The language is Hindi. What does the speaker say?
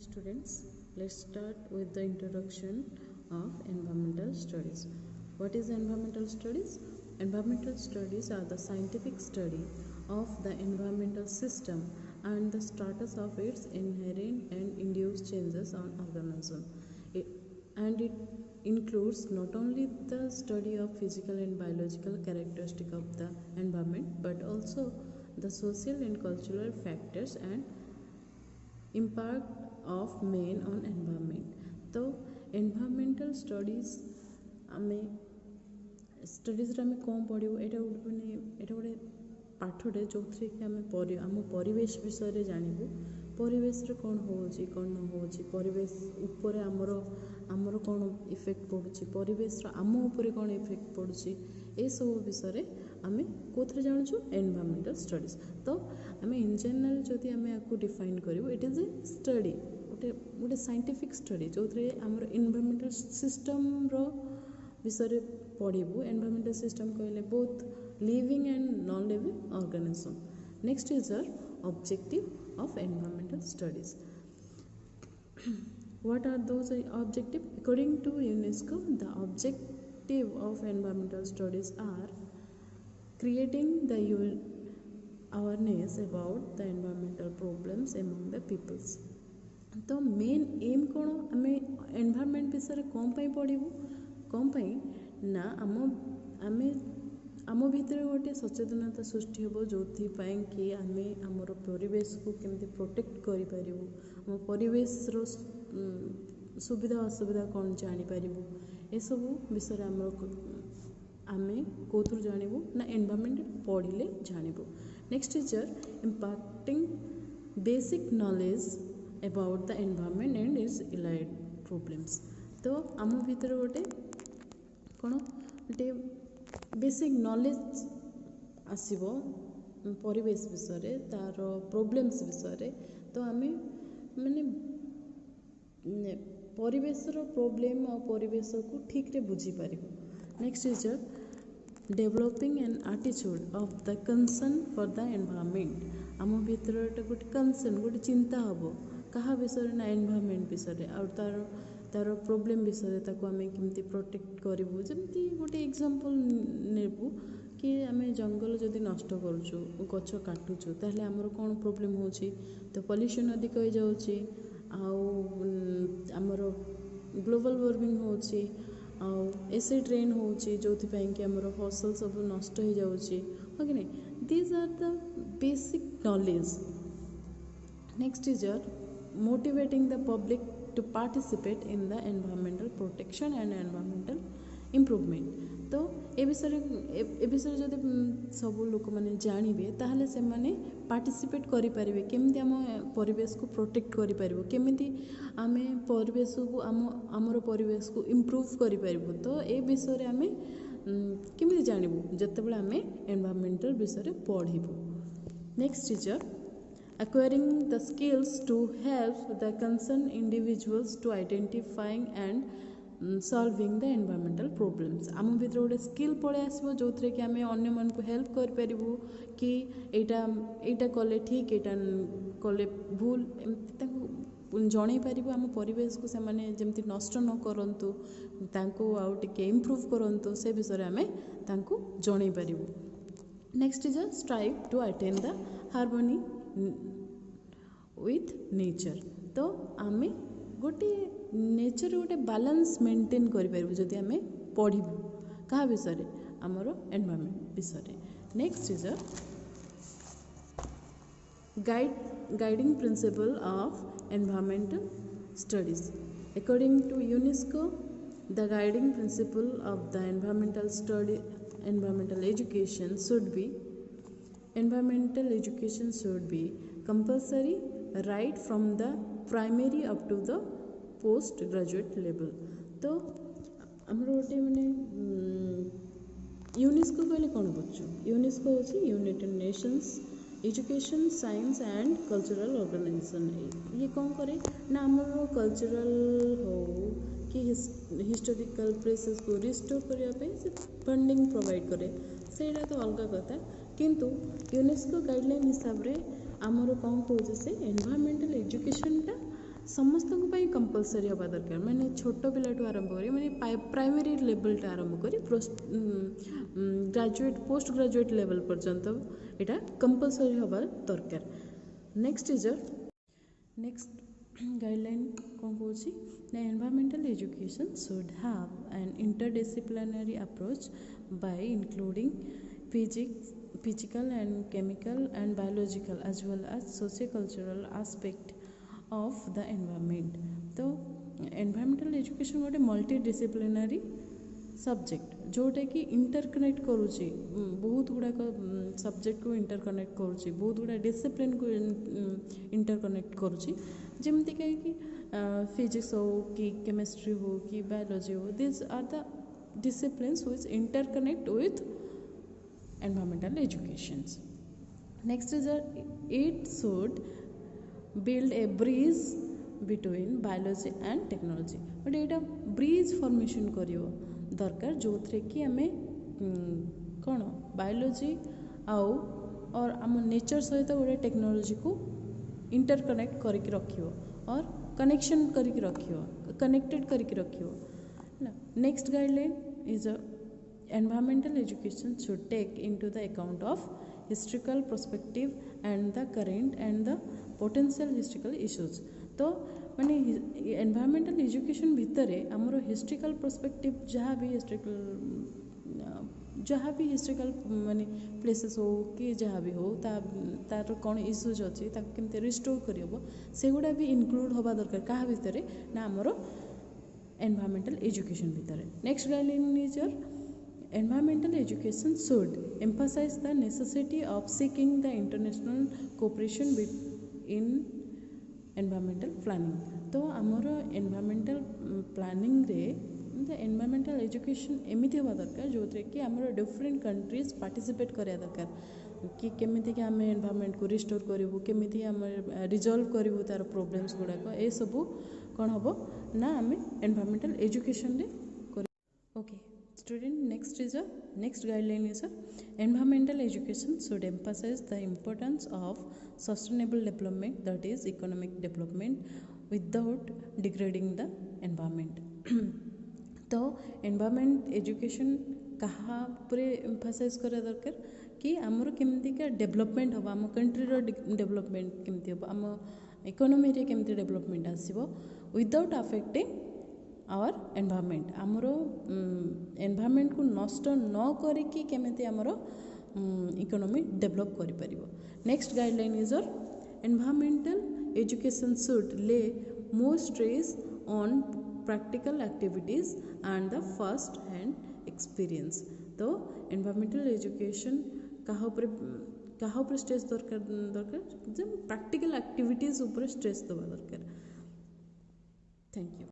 Students, let's start with the introduction of environmental studies. What is environmental studies? Environmental studies are the scientific study of the environmental system and the status of its inherent and induced changes on organism. It includes not only the study of physical and biological characteristics of the environment but also the social and cultural factors and impact of man on environment. तो environmental studies आमे studies रे आमे कौन पढ़ियो एटा गोटे पाठटे जो कि आमे आम परिवेश विषय जानबू परिवेश रे कौन होची कौन न होची परिवेश ऊपर आमर कौन इफेक्ट पड़ुची परिवेश आम ऊपर कौन इफेक्ट पड़ुची ए सब विषय आमे कोथरे जानछु एनवायरमेंटल स्टडीज तो आमे इन जनरल जदि आमे आको डिफाइन करिवो इट इज ए स्टडी गोटे साइंटिफिक स्टडी जो आमर एनवायरमेंटल सिस्टम रो विषय पढ़ू एनवायरमेंटल सिस्टम कहले both living and non living organism next is our objective of environmental studies. What are those objectives? According to UNESCO, the objective of environmental studies are creating the awareness about the environmental problems among the peoples. तो मेन एम कौन आम एनवायरमेंट विषय कौन पढ़ू कौन ना आम आम भितर गोटे सचेतनता सृष्टि हो जो कि आम आमर परिवेश को केमती प्रोटेक्ट करें आम परिवेश सुविधा असुविधा कौन जापर ये सब विषय आम कौथु जानबू ना एनवायरमेंट पढ़ले जानबू next is impacting basic knowledge about the environment and its allied problems तो आम भितर गोटे कौन गोटे बेसिक नॉलेज आसीबो परिवेश विषय तार प्रॉब्लम्स विषय तो आम माने परिवेश प्रॉब्लम और परिवेश को ठीक रे बुझी पारिबो next is developing an attitude of the concern for the environment आम भीतर गोटे कंसर्न गोटे चिंता हम कहा विषय ना एनवायरमेंट विषय और तार प्रोब्लेम विषय ताको आमे केमती प्रोटेक्ट करूँ जमती गोटे एग्जांपल नेबू कि आम जंगल जदि नष्ट करुचु गछ काटुचु ताहले आमर कौन प्रोब्लेम होची तो पॉल्यूशन अधिक हो जाउची आमर ग्लोबल वार्मिंग होची एसिड रेन होची जोथि पई कि आमर फसल सब नष्ट हो जाउची हो कि नहीं these are the basic knowledge next is motivating the public to participate in the environmental protection and environmental improvement तो ए विषय जदि सब लोक मैंने जानवे ताहले से माने पार्टिसिपेट करि परिबे केमती आम परिवेश को प्रोटेक्ट करि परिबो केमती आमे परिवेश को आमर परिवेश को इम्प्रूव करि परिबो तो ए विषय आमे केमती जानबू जतेबेले आमे एनवायरमेंटल विषय पढ़िबू next is acquiring the skills to help the concerned individuals to identifying and solving the environmental problems आम भीतर गोटे स्किल पड़े आसो जो थे कि आम अन्य मन को हेल्प कर पारिबू कि एटा कले ठीक एटा कले भूल एमती जणै पारिबू आम परिवेश को से माने जेमती नष्ट न करंतु तांको आउ टिके इम्प्रूव करंतु से विषय आम तांको जणै पारिबू next is strive to attain the harmony with nature तो आम गोटे नेचर गोटे बैलेंस मेंटेन करें जदि आम पढ़ू क्या विषय आमर एनवायरमेंट विषय next is guiding principle of environmental studies according to UNESCO the guiding principle of the environmental study environmental education should be environmental education should be compulsory right from the primary up to the post graduate level तो आमर गोटे माने यूनेस्को कहले कौन बुझु यूनेस्को होची United Nations education science and cultural organisation ये कौन करे ना आमर कल्चरल हो कि हिस्टोरिकल प्लेसेस को रिस्टोर करने फंडिंग प्रोवाइड करे से तो अलग कथा किंतु यूनेस्को गाइडलाइन हिसाब रे आमर कौन कौन से एनवायरमेंटल एजुकेशनटा समस्त कंपलसरी हवा दरकार माने छोट पिलाठू आरंभ करी माने प्राइमरी लेवल टा आरंभ करी ग्रेजुएट पोस्ट ग्रेजुएट लेवल पर्यंत एटा कंपलसरी हवा दरकार। नेक्स्ट इज नेक्स्ट गाइडलाइन कौन कौन the environmental education should have an interdisciplinary approach by including physical and chemical and biological as well as sociocultural aspect of the environment। तो environmental education गोटे multidisciplinary सब्जेक्ट जोटा कि इंटरकनेक्ट करुच्ची बहुत गुड़ाक सब्जेक्ट को इंटरकनेक्ट करुच्ची बहुत गुड़ा डिसिप्लिन को इंटरकनेक्ट करुच्ची जमती कि फिजिक्स हो कि केमिस्ट्री हो कि बायोलॉजी हो this are the disciplines which interconnect with environmental educations. Next is it should build a bridge between biology and technology but यहाँ ब्रिज फॉर्मेशन करियो दरकार जो थे कि आम कौन बायोलॉजी आउ और आम नेचर सहित गोटे टेक्नोलॉजी को इंटरकनेक्ट करके रखियो और कनेक्शन करके रखियो कनेक्टेड करके रखियो। Next guideline is environmental education should take into the account of historical perspective and the current and the potential historical issues. तो माने एनवायरमेंटल एजुकेशन भितर आमर हिस्ट्रिकल पर्सपेक्टिव जहाँ भी हिस्ट्रिकल माने प्लेसेस हो कि जहाँ भी हो तार कौन इश्यूज अच्छी केमती रिस्टोर करहब सेगुड़ा भी इनक्लूड हवा दरकार क्या भितर ना आमर एनवायरमेंटल एजुकेशन भितर। Next guideline is environmental education should emphasize the necessity of seeking the international cooperation in environmental planning। तो आमर environmental planning रे the environmental education एमिति हवा दरकार जो कि आमर डिफरेंट कंट्रीज पार्टिसिपेट करिया दरकार कि केमिति कि आम एनवायरमेंट को रिस्टोर करूँ केमिति आम रिजल्व करूँ तार प्रोब्लेम्स गुड़ाक ए सबू कौन हम ना आम एनवायरमेंटल एजुकेशन रे कर। Okay student, next guideline is environmental education should emphasize the importance of sustainable development, that is economic development without degrading the environment। तो environment education कहाँ पूरे emphasize करा दरकार कि आमर केमती का डेवलपमेंट हम आम कंट्री रो डेवलपमेंट केमती हम आम इकोनॉमी रे केमती डेवलपमेंट आसीबो विदाउट अफेक्टिंग आवर एनवायरमेंट आमर एनवायरमेंट को नष्ट न करिकी केमिति आमर इकोनॉमी डेवलप करि परिबो। Next guideline is environmental education should lay more stress on practical activities and the first hand experience. तो एनवायरमेंटल एजुकेशन कहाँ ऊपर स्ट्रेस दरकार जब प्रैक्टिकल एक्टिविटीज ऊपर स्ट्रेस दवा दरकार। Thank you.